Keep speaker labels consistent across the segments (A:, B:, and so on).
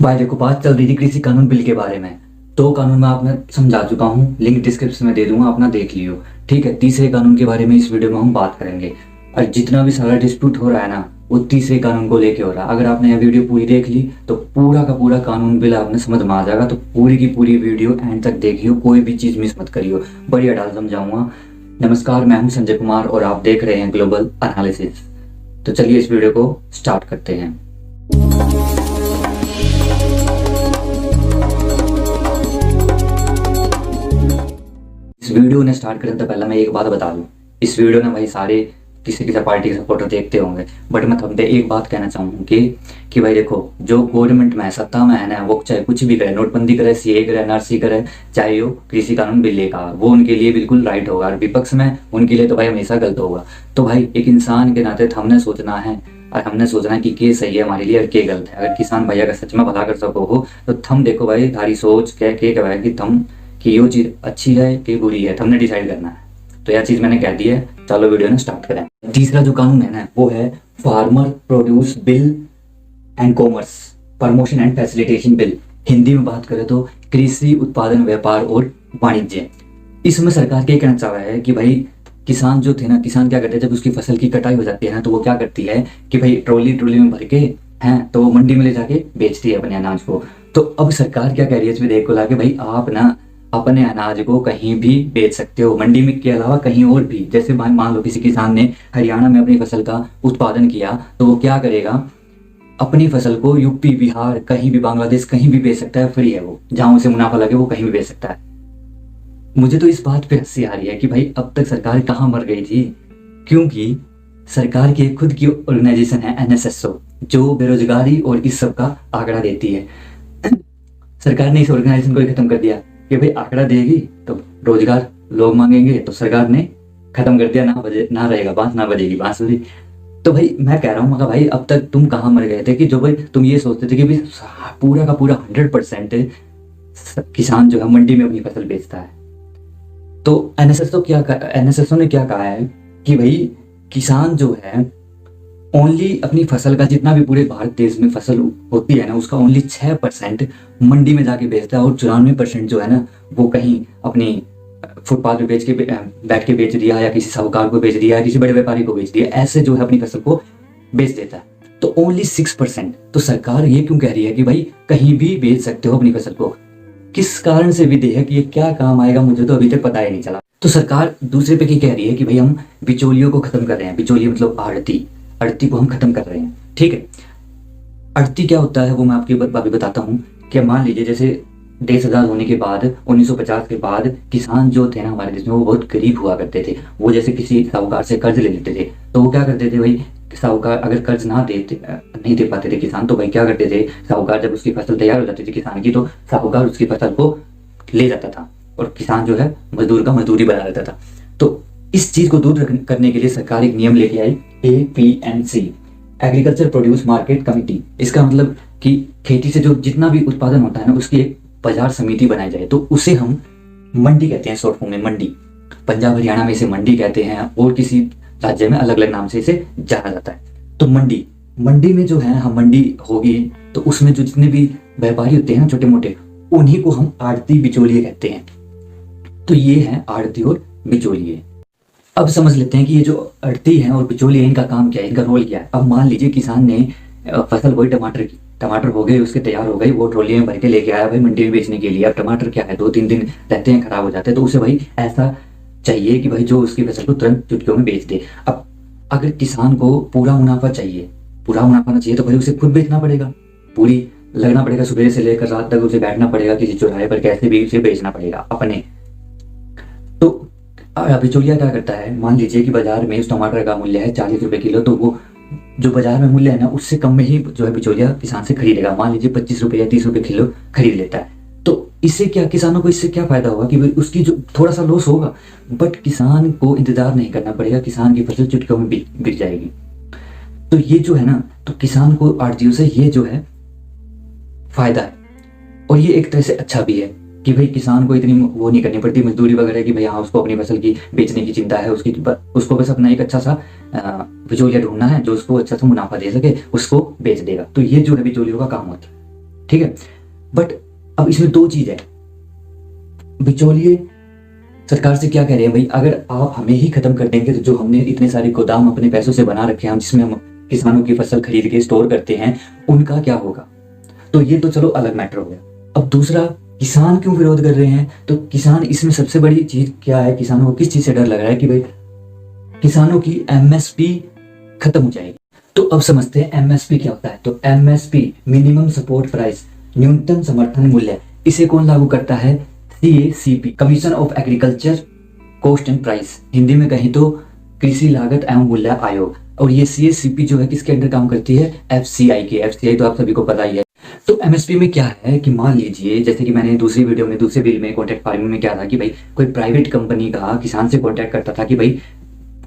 A: भाई देखो, बात चल रही थी कृषि कानून बिल के बारे में। दो कानून मैं आपने समझा चुका हूँ, लिंक डिस्क्रिप्शन में दे दूंगा, अपना देख लियो। ठीक है, तीसरे कानून के बारे में इस वीडियो में हम बात करेंगे। और जितना भी सारा डिस्प्यूट हो रहा है ना, वो तीसरे कानून को लेके हो रहा है। अगर आपने यह वीडियो पूरी देख ली तो पूरा का पूरा कानून बिल आपने समझ में आ जाएगा। तो पूरी की पूरी वीडियो एंड तक देखियो, कोई भी चीज़ मिस मत करियो, बढ़िया डाल समझाऊंगा। नमस्कार, मैं हूँ संजय कुमार और आप देख रहे हैं ग्लोबल एनालिसिस। तो चलिए इस वीडियो को स्टार्ट करते हैं। इस वीडियो ने स्टार्ट करने से पहले मैं एक बात बता दूं। इस वीडियो में भाई सारे किसी किसी पार्टी के सपोर्टर देखते होंगे, बट मैं तुमसे एक बात कहना चाहूँ कि भाई देखो, जो गवर्नमेंट में सत्ता में है ना, वो चाहे कुछ भी करे, नोटबंदी करे, सीए करे, एनआरसी करे, चाहे वो कृषि कानून बिल लेकर, वो उनके लिए बिल्कुल राइट होगा। और विपक्ष में उनके लिए तो भाई हमेशा गलत होगा। तो भाई एक इंसान के नाते हमने सोचना है, और हमने सोचना है कि के सही है हमारे लिए और के गलत है। अगर किसान भैया का सच में भला कर सको हो तो थम देखो भाई, थारी सोच क्या के कहे कि थम कि ये चीज़ अच्छी है कि बुरी है, हमने डिसाइड करना है। तो यह चीज़ मैंने कह दी है, चलो वीडियो ने स्टार्ट करें। तीसरा जो कानून है ना, वो है farmer produce bill and commerce promotion and facilitation bill. Hindi में बात करें तो कृषि उत्पादन, व्यापार और वाणिज्य। इसमें सरकार क्या कहना चाह रहा है कि भाई किसान जो थे ना, किसान क्या करते हैं, जब उसकी फसल की कटाई हो जाती है ना, तो वो क्या करती है कि भाई ट्रॉली ट्रॉली में भर के हैं तो वो मंडी में ले जाके बेचती है अपने अनाज को। तो अब सरकार क्या कह रही है इसमें, देखो ला के भाई आप ना अपने अनाज को कहीं भी बेच सकते हो, मंडी में के अलावा कहीं और भी। जैसे मान लो किसी किसान ने हरियाणा में अपनी फसल का उत्पादन किया, तो वो क्या करेगा, अपनी फसल को यूपी, बिहार, कहीं भी, बांग्लादेश, कहीं भी बेच सकता है। फ्री है वो, जहां उसे मुनाफा लगे वो कहीं भी बेच सकता है। मुझे तो इस बात पे हंसी आ रही है कि भाई अब तक सरकार कहाँ मर गई थी। क्योंकि सरकार की खुद की ऑर्गेनाइजेशन है एनएसएसओ, जो बेरोजगारी और इस सब का आंकड़ा देती है। सरकार ने इस ऑर्गेनाइजेशन को ही खत्म कर दिया कि भाई आंकड़ा देगी तो रोजगार लोग मांगेंगे, तो सरकार ने खत्म कर दिया। ना रहेगा बांस, ना बजेगी बांसुरी। तो भाई मैं कह रहा हूँ मगर भाई अब तक तुम कहाँ मर गए थे कि जो भाई तुम ये सोचते थे कि भाई पूरा का पूरा 100% किसान जो है मंडी में अपनी फसल बेचता है। तो एनएसएसओ ने क्या कहा है कि भाई किसान जो है ओनली अपनी फसल का, जितना भी पूरे भारत देश में फसल होती है ना, उसका ओनली 6% मंडी में जाके बेचता है, और 94% जो है ना वो कहीं अपनी फुटपाथ पे बैठ के बेच दिया, या किसी साहूकार को बेच दिया, या किसी बड़े व्यापारी को बेच दिया, ऐसे जो है अपनी फसल को बेच देता है। तो ओनली 6%। तो सरकार ये क्यों कह रही है कि भाई कहीं भी बेच सकते हो अपनी फसल को? किस कारण से विधि है कि ये क्या काम आएगा, मुझे तो अभी तक पता ही नहीं चला। तो सरकार दूसरे पे क्या कह रही है कि भाई हम बिचौलियों को खत्म कर रहे हैं। बिचौलिए मतलब आड़ती को हम खत्म कर रहे हैं। ठीक है, आड़ती क्या होता है वो मैं आपकी अभी बताता हूँ। कि मान लीजिए जैसे देश आजाद होने के बाद 1950 के बाद किसान जो थे ना हमारे देश में, वो बहुत गरीब हुआ करते थे। वो जैसे किसी साहूकार से कर्ज ले लेते थे, तो वो क्या करते थे भाई, साहूकार अगर कर्ज नहीं दे पाते थे किसान, तो भाई क्या करते थे, साहूकार जब उसकी फसल तैयार हो जाती थी किसान की, तो साहूकार उसकी फसल को ले जाता था और किसान जो है मजदूर का मजदूरी बना लेता था। तो इस चीज को दूर करने के लिए सरकार एक नियम लेके आई, APMC, agriculture produce market committee. इसका मतलब कि खेती से जो जितना भी उत्पादन होता है ना, उसकी एक बाजार समिति बनाई जाए। तो उसे हम मंडी कहते हैं, शॉर्ट फॉर्म में मंडी। पंजाब हरियाणा में इसे मंडी कहते हैं, और किसी राज्य में अलग अलग नाम से इसे जाना जाता है। तो मंडी में जो है हम मंडी होगी, तो उसमें जो जितने भी व्यापारी होते हैं ना छोटे मोटे, उन्हीं को हम आड़ती बिचौलिए कहते हैं। तो ये है आड़ती और बिचौलिए। अब समझ लेते हैं कि ये जो आड़ती है और बिचौलिए, इनका काम क्या है, इनका रोल क्या है। अब मान लीजिए किसान ने फसल बोई टमाटर की, टमाटर हो गए, उसके तैयार हो गई, वो ट्रॉली में भर के लेके आया भाई मंडी में बेचने के लिए। अब टमाटर क्या है, 2-3 दिन रहते हैं, खराब हो जाते हैं, तो उसे भाई ऐसा चाहिए कि भाई जो उसकी फसल को तुरंत चुटकियों में बेच दे। अब अगर किसान को पूरा मुनाफा चाहिए, पूरा मुनाफा ना चाहिए, तो भाई उसे खुद बेचना पड़ेगा, पूरी लगना पड़ेगा, सुबह से लेकर रात तक उसे बैठना पड़ेगा किसी चौराहे पर, कैसे भी उसे बेचना पड़ेगा अपने। तो बिचौलिया क्या करता है, मान लीजिए कि बाजार में उस टमाटर का मूल्य है 40 रुपए किलो, तो वो जो बाजार में मूल्य है ना, उससे कम में ही जो है बिचौलिया किसान से खरीदेगा। मान लीजिए 25 रुपए या 30 रुपए किलो खरीद लेता है। तो इससे क्या, किसानों को इससे क्या फायदा होगा कि उसकी जो थोड़ा सा लॉस होगा, बट किसान को इंतजार नहीं करना पड़ेगा, किसान की फसल चुटकियों में बिक जाएगी। तो ये जो है ना, तो किसान को आड़तियों से ये जो है फायदा है। और ये एक तरह से अच्छा भी है कि भाई किसान को इतनी वो नहीं करनी पड़ती मजदूरी वगैरह की। भाई हाँ, उसको अपनी फसल की बेचने की चिंता है, उसको बस अपना एक अच्छा सा बिचौलिया ढूंढना है जो उसको अच्छा सा मुनाफा दे सके, उसको बेच देगा। तो ये जो है बिचौलियों का काम होता है। ठीक है। बट अब इसमें दो चीज है, बिचौलिए सरकार से क्या कह रहे हैं भाई, अगर आप हमें ही खत्म कर देंगे तो जो हमने इतने सारे गोदाम अपने पैसों से बना रखे हैं, हम जिसमें हम किसानों की फसल खरीद के स्टोर करते हैं, उनका क्या होगा। तो ये तो चलो अलग मैटर हो गया। अब दूसरा, किसान क्यों विरोध कर रहे हैं, तो किसान इसमें सबसे बड़ी चीज क्या है, किसानों को किस चीज से डर लग रहा है कि भाई किसानों की एमएसपी खत्म हो जाएगी। तो अब समझते हैं एमएसपी क्या होता है। तो एमएसपी मिनिमम सपोर्ट प्राइस, न्यूनतम समर्थन मूल्य, इसे कौन लागू करता है, CACP, commission of agriculture cost and price, Hindi में कहीं तो कृषि लागत एवं मूल्य आयोग। और ये सीएसीपी जो है किसके अंडर काम करती है, एफसीआई के। एफसीआई तो आप सभी को पता ही है। तो एमएसपी में क्या है कि मान लीजिए, जैसे कि मैंने दूसरी वीडियो में दूसरे बिल में कॉन्ट्रैक्ट फार्मिंग में क्या था कि भाई कोई प्राइवेट कंपनी का किसान से कॉन्ट्रैक्ट करता था कि भाई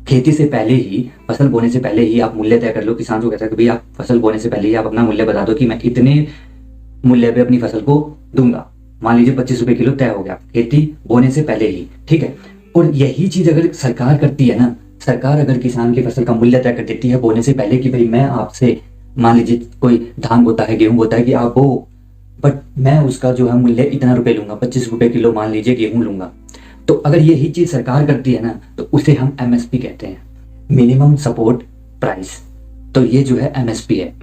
A: खेती से पहले ही, फसल बोने से पहले ही आप मूल्य तय कर लो। किसान को कहता है कि भाई आप फसल बोने से पहले ही आप अपना मूल्य बता दो कि मैं इतने मूल्य पे अपनी फसल को दूंगा। मान लीजिए 25 रुपए किलो तय हो गया खेती बोने से पहले ही, ठीक है। और यही चीज अगर सरकार करती है ना, सरकार अगर किसान की फसल का मूल्य तय कर देती है बोने से पहले कि भाई मैं आपसे, मान लीजिए कोई धान बोता है, गेहूं बोता है कि आप वो, बट मैं उसका जो है मूल्य इतना रुपए लूंगा, 25 रुपए किलो मान लीजिए गेहूं लूंगा। तो अगर यही चीज सरकार करती है ना, तो उसे हम एमएसपी कहते हैं, मिनिमम सपोर्ट प्राइस। तो ये जो है एमएसपी है।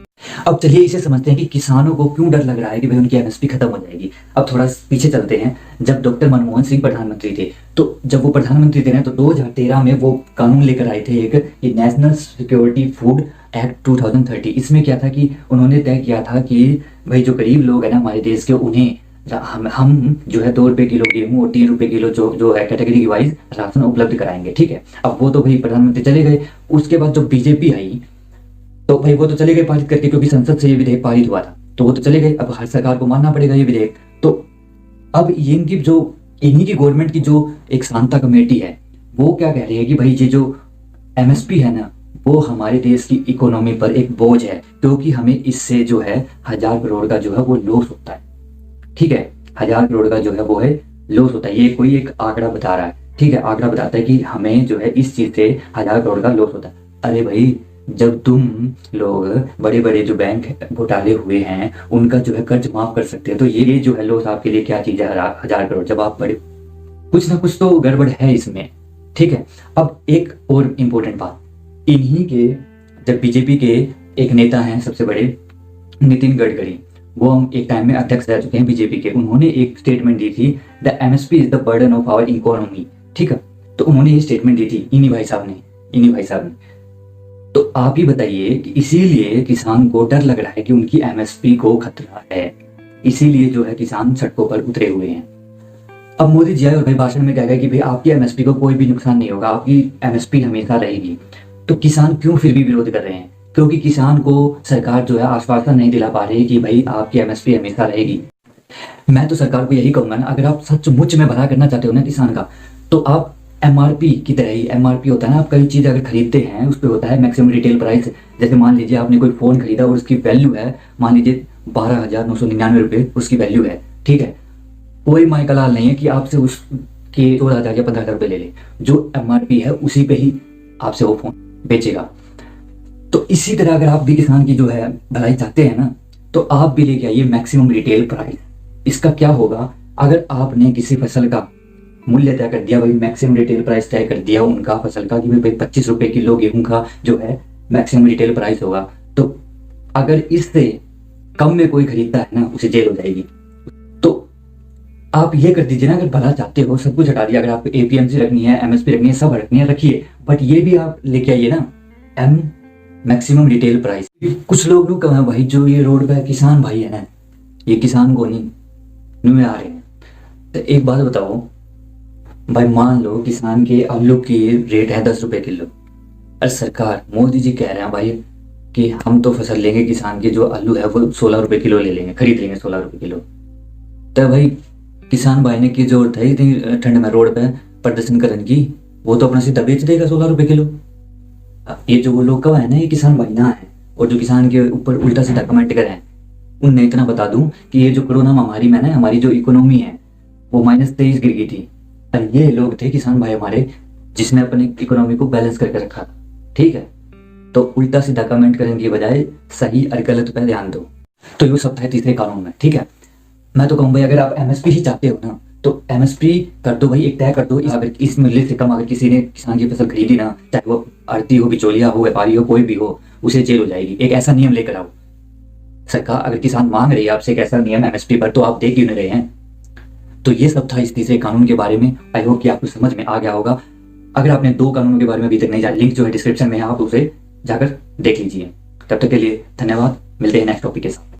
A: अब चलिए इसे समझते हैं कि किसानों को क्यों डर लग रहा है कि भाई उनकी एमएसपी खत्म हो जाएगी। अब थोड़ा पीछे चलते हैं, जब डॉक्टर मनमोहन सिंह प्रधानमंत्री थे, तो जब वो प्रधानमंत्री थे ना, तो 2013 में वो कानून लेकर आए थे एक, ये नेशनल सिक्योरिटी फूड एक्ट 2030। इसमें क्या था कि उन्होंने तय किया था कि भाई जो गरीब लोग है ना हमारे देश के, उन्हें हम जो है 2 रुपए किलो गेहूं और 3 रुपए किलो जो है कैटेगरी की वाइज राशन उपलब्ध कराएंगे, ठीक है। अब वो तो भाई प्रधानमंत्री चले गए। उसके बाद जो बीजेपी आई, तो भाई वो तो चले गए पारित करके, क्योंकि संसद से ये विधेयक पारित हुआ था, तो वो तो चले गए। अब हर सरकार को मानना पड़ेगा ये विधेयक। तो अब इनकी जो, इन्हीं की गवर्नमेंट की जो एक शांता कमेटी है, वो क्या कह रही है कि भाई ये जो एमएसपी है ना, वो हमारे देश की इकोनॉमी पर एक बोझ है, क्योंकि हमें इससे जो है 1000 करोड़ का जो है वो लॉस होता है, ठीक है। 1000 करोड़ का जो है वो है लॉस होता है। ये कोई एक आंकड़ा बता रहा है, ठीक है, आंकड़ा बताता है कि हमें जो है इस चीज से 1000 करोड़ का लॉस होता है। अरे भाई, जब तुम लोग बड़े बड़े जो बैंक घोटाले हुए हैं उनका जो है कर्ज माफ कर सकते हैं, तो ये जो है लॉस आपके लिए क्या चीज है, 1000 करोड़। जब आप बड़े, कुछ ना कुछ तो गड़बड़ है इसमें, ठीक है। अब एक और इम्पोर्टेंट बात, इन्हीं के, जब बीजेपी के एक नेता हैं सबसे बड़े, नितिन गडकरी, वो हम एक टाइम में अध्यक्ष रह चुके हैं बीजेपी के, उन्होंने एक स्टेटमेंट दी थी, the MSP is the burden of our economy, ठीक है। तो उन्होंने ये स्टेटमेंट दी थी इन्हीं भाई साहब ने। तो आप ही बताइए कि इसीलिए किसान को डर लग रहा है कि उनकी एमएसपी को खतरा है, इसीलिए जो है किसान सड़कों पर उतरे हुए हैं। अब मोदी जी आए और भाई भाषण में कह गए कि भाई आपकी एमएसपी को कोई भी नुकसान नहीं होगा, आपकी एमएसपी हमेशा रहेगी। तो किसान क्यों फिर भी विरोध कर रहे हैं, क्योंकि किसान को सरकार जो है आश्वासन नहीं दिला पा रही कि भाई आपकी एमएसपी हमेशा रहेगी। मैं तो सरकार को यही कहूंगा ना, अगर आप सचमुच में भला करना चाहते हो ना किसान का, तो आप एमआरपी की तरह ही, एमआरपी होता है ना, आप कोई चीज अगर खरीदते हैं उस पर होता है मैक्सिमम रिटेल प्राइस। जैसे मान लीजिए आपने कोई फोन खरीदा और उसकी वैल्यू है, मान लीजिए 12,999 रुपये उसकी वैल्यू है, ठीक है। कोई मायका नहीं है कि आपसे उसके 16,000 या 15,000 रुपये ले ले, जो एमआरपी है उसी पे ही आपसे वो फोन बेचेगा। तो इसी तरह अगर आप भी किसान की जो है भलाई चाहते हैं ना, तो आप भी लेके आइए मैक्सिमम रिटेल प्राइस। इसका क्या होगा, अगर आपने किसी फसल का मूल्य तय कर दिया, भाई मैक्सिमम रिटेल प्राइस तय कर दिया उनका फसल का कि भाई 25 रुपए किलो गेहूं का जो है मैक्सिमम रिटेल प्राइस होगा, तो अगर इससे कम में कोई खरीदता है ना, उसे जेल हो जाएगी। तो आप ये कर दीजिए ना, अगर भला चाहते हो, सब कुछ हटा दिया, अगर आपको एपीएमसी रखनी है, एमएसपी रखनी है, सब रखनी है रखिए, बट ये भी आप लेके आइए ना, मैक्सिमम रिटेल प्राइस। कुछ लोग कहा भाई जो ये रोड पे किसान भाई है ना, ये किसान को नहीं में आ रहे हैं। तो एक बात बताओ भाई, मान लो किसान के आलू की रेट है 10 रुपए किलो, और सरकार, मोदी जी कह रहे हैं भाई कि हम तो फसल लेंगे किसान के, जो आलू है वो 16 रुपए किलो ले लेंगे, खरीद लेंगे 16 रुपए किलो। तो भाई किसान भाई ने की जरूरत है इतनी ठंड में रोड पे प्रदर्शन करने की, वो तो अपना सीधा बेच देगा 16 रुपए किलो। ये जो वो लोग कहा है ना, ये किसान भाई ना है, और जो किसान के ऊपर उल्टा सीधा कमेंट कर रहे हैं, उनने इतना बता दूं कि ये जो कोरोना महामारी में ना हमारी जो इकोनॉमी है वो -23 गिर गई थी, और ये लोग थे किसान भाई हमारे, जिसने अपनी इकोनॉमी को बैलेंस करके रखा था, ठीक है। तो उल्टा सीधा कमेंट करने की बजाय सही और गलत पे ध्यान दो। तो ये सब था तीसरे कानून में, ठीक है। मैं तो कहूँ भाई अगर आप एमएसपी ही चाहते हो ना तो एमएसपी कर दो भाई, एक तय कर दो। अगर इस मूल्य से कम अगर किसी ने किसान की फसल खरीदी ना, चाहे वो आड़ती हो, बिचौलिया हो, व्यापारी हो, कोई भी हो, उसे जेल हो जाएगी। एक ऐसा नियम लेकर आओ। सरकार अगर किसान मांग रही है आपसे एक ऐसा नियम एमएसपी पर, तो आप दे क्यों नहीं रहे हैं। तो ये सब था इस तीसरे कानून के बारे में। आई होप कि आपको समझ में आ गया होगा। अगर आपने 2 कानूनों के बारे में अभी तक नहीं जाना, लिंक जो है डिस्क्रिप्शन में है, आप उसे जाकर देख लीजिए। तब तक के लिए धन्यवाद, मिलते हैं नेक्स्ट टॉपिक के साथ।